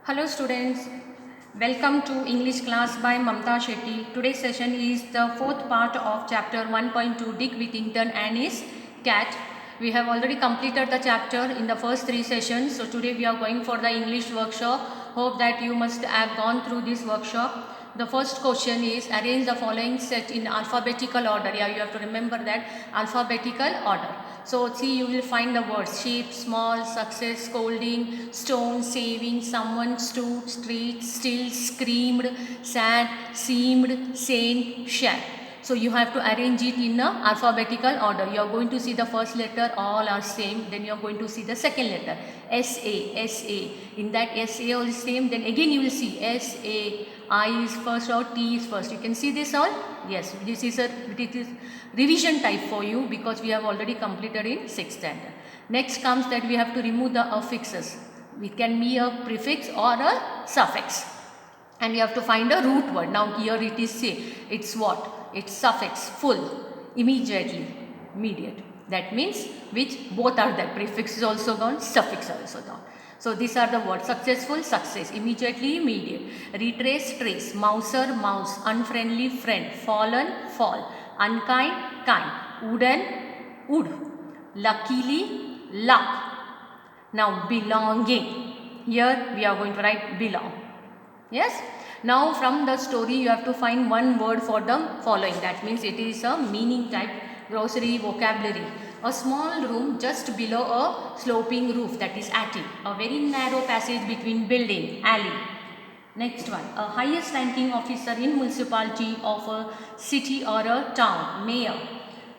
Hello students, welcome to English class by Mamta Shetty. Today's session is the fourth part of chapter 1.2 Dick Whittington and his cat. We have already completed the chapter in the first three sessions. So today we are going for the English workshop. Hope that you must have gone through this workshop. The first question is arrange the following set in alphabetical order. Yeah, you have to remember that alphabetical order. So see, you will find the words sheep, small, success, scolding, stone, saving, someone, stood, street, still, screamed, sad, seemed, saint, shat. So you have to arrange it in a alphabetical order. You are going to see the first letter, all are same. Then you are going to see the second letter, S-A, S-A. In that S-A all is same. Then again you will see S-A, I is first or T is first. You can see this all? Yes, this is a revision type for you because we have already completed in 6th standard. Next comes that we have to remove the affixes. It can be a prefix or a suffix. And we have to find a root word. Now here it is say, it's what? It's suffix, full, immediately, immediate. That means which both are there. Prefix is also gone, suffix also gone. So these are the words: successful, success; immediately, immediate; retrace, trace; mouser, mouse; unfriendly, friend; fallen, fall; unkind, kind; wooden, wood; luckily, luck. Now belonging. Here we are going to write belong. Yes. Now from the story you have to find one word for the following. That means it is a meaning type, glossary, vocabulary. A small room just below a sloping roof, that is attic. A very narrow passage between building, alley. Next one, a highest ranking officer in municipality of a city or a town, mayor.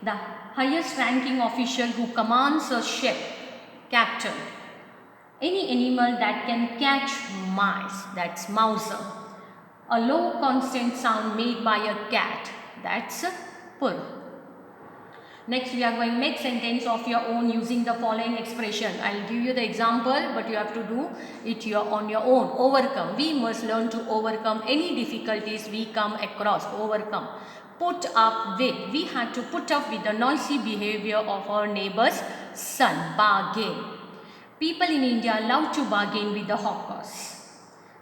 The highest ranking official who commands a ship, captain. Any animal that can catch mice, that's mouser. A low constant sound made by a cat, that's purr. Next we are going to make sentence of your own using the following expression. I will give you the example but you have to do it on your own. Overcome. We must learn to overcome any difficulties we come across. Overcome. Put up with. We had to put up with the noisy behavior of our neighbor's son. Bargain. People in India love to bargain with the hawkers.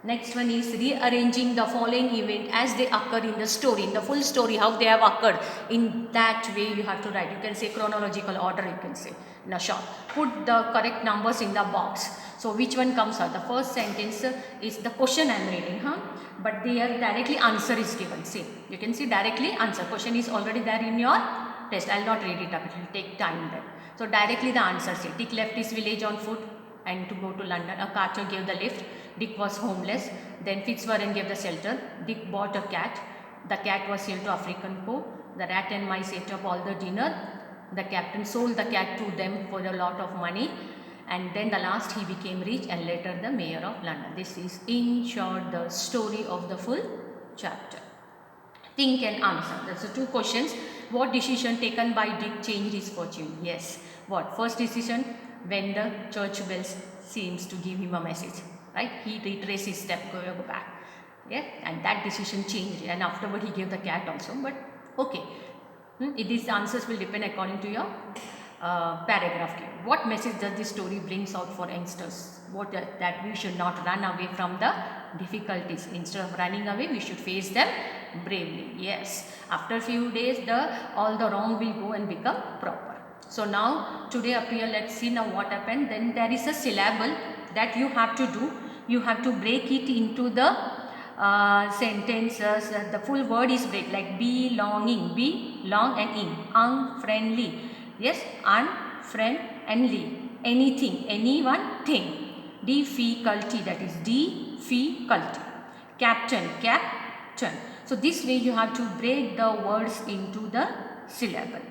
Next one is rearranging the following event as they occur in the story, in the full story, how they have occurred. In that way you have to write. You can say chronological order, you can say in a short. Put the correct numbers in the box. So which one comes out? The first sentence is the question I am reading, but there directly answer is given. See, you can see directly answer. Question is already there in your test. I will not read it up, it will take time then. So directly the answer say, Dick left his village on foot and to go to London. A carter gave the lift. Dick was homeless. Then Fitzwarren gave the shelter. Dick bought a cat. The cat was sold to African poor. The rat and mice ate up all the dinner. The captain sold the cat to them for a lot of money. And then the last he became rich and later the mayor of London. This is in short the story of the full chapter. Think and answer. That's the two questions. What decision taken by Dick changed his fortune? Yes. What? First decision, when the church bells seems to give him a message. Right? He retraced his step, go back. Yeah. And that decision changed. And afterward he gave the cat also. But okay. These answers will depend according to your paragraph. What message does this story brings out for youngsters? What that we should not run away from the difficulties. Instead of running away, we should face them bravely. Yes. After few days, all the wrong will go and become proper. So now today up here, let's see now what happened. Then there is a syllable that you have to do. You have to break it into the sentences. The full word is break, like belonging, belong and in, unfriendly. Yes, unfriendly, anything, anyone, thing. Difficulty, that is difficulty. Captain, captain. So this way you have to break the words into the syllable.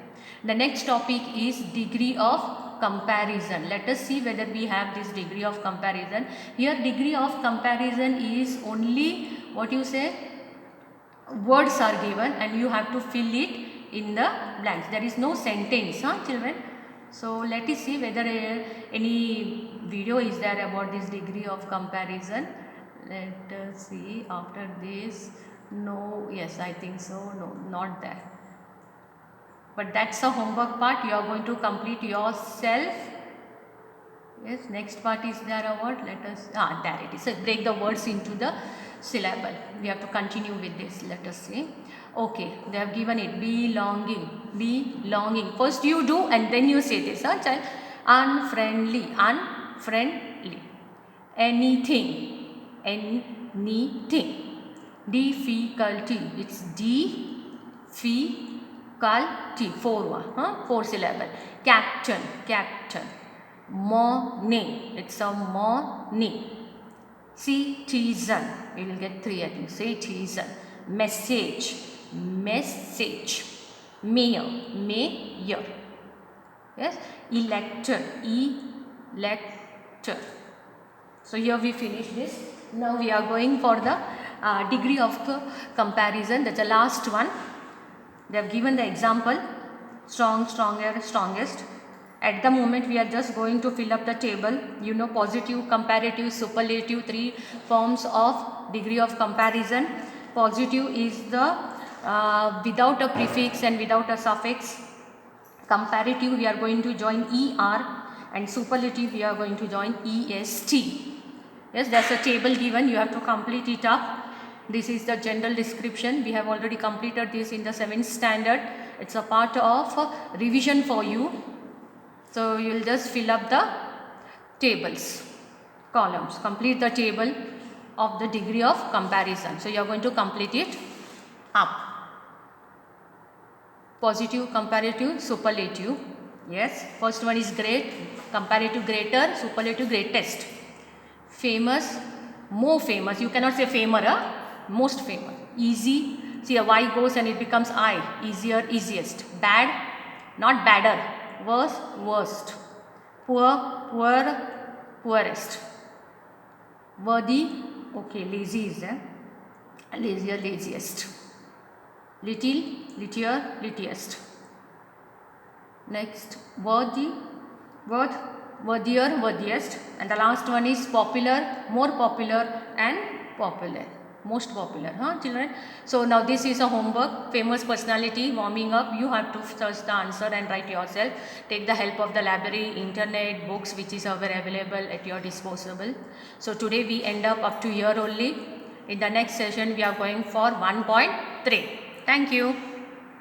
The next topic is degree of comparison. Let us see whether we have this degree of comparison. Here degree of comparison is only what you say, words are given and you have to fill it in the blanks. There is no sentence, children. So let us see whether any video is there about this degree of comparison. Let us see after this. No, yes, I think so. No, not there. But that's a homework part. You are going to complete yourself. Yes, next part is there a word? Let us, there it is. So break the words into the syllable. We have to continue with this. Let us see. Okay, they have given it. Belonging. Belonging. First you do and then you say this, child. Unfriendly. Unfriendly. Anything. Anything. Difficulty. It's difficulty. Four syllable. Captain. Captain. Morning. It's a morning. Citizen. We will get three, I think. Citizen. Message. Message. Mayor. Mayor. Yes. Elector. Elector. So here we finish this. Now we are going for the degree of comparison. That's the last one. They have given the example. Strong, stronger, strongest. At the moment we are just going to fill up the table. You know, positive, comparative, superlative, three forms of degree of comparison. Positive is the without a prefix and without a suffix. Comparative we are going to join ER, and superlative we are going to join EST. Yes, there's a table given, you have to complete it up. This is the general description. We have already completed this in the 7th standard. It's a part of revision for you. So you will just fill up the tables, columns, complete the table of the degree of comparison. So you are going to complete it up. Positive, comparative, superlative. Yes, first one is great, comparative greater, superlative greatest. Famous, more famous. You cannot say famer, most famous. Easy, see a Y goes and it becomes I. Easier, easiest. Bad, not badder. Worse, worst. Poor, poor, poorest. Worthy, okay, lazy is there. Lazier, laziest. Little, littier, littiest. Next, worthy, worth, worthier, worthiest. And the last one is popular, more popular and popular. Most popular, children? So now this is a homework. Famous personality, warming up. You have to search the answer and write yourself. Take the help of the library, internet, books which is available at your disposal. So today we end up to here only. In the next session we are going for 1.3. Thank you.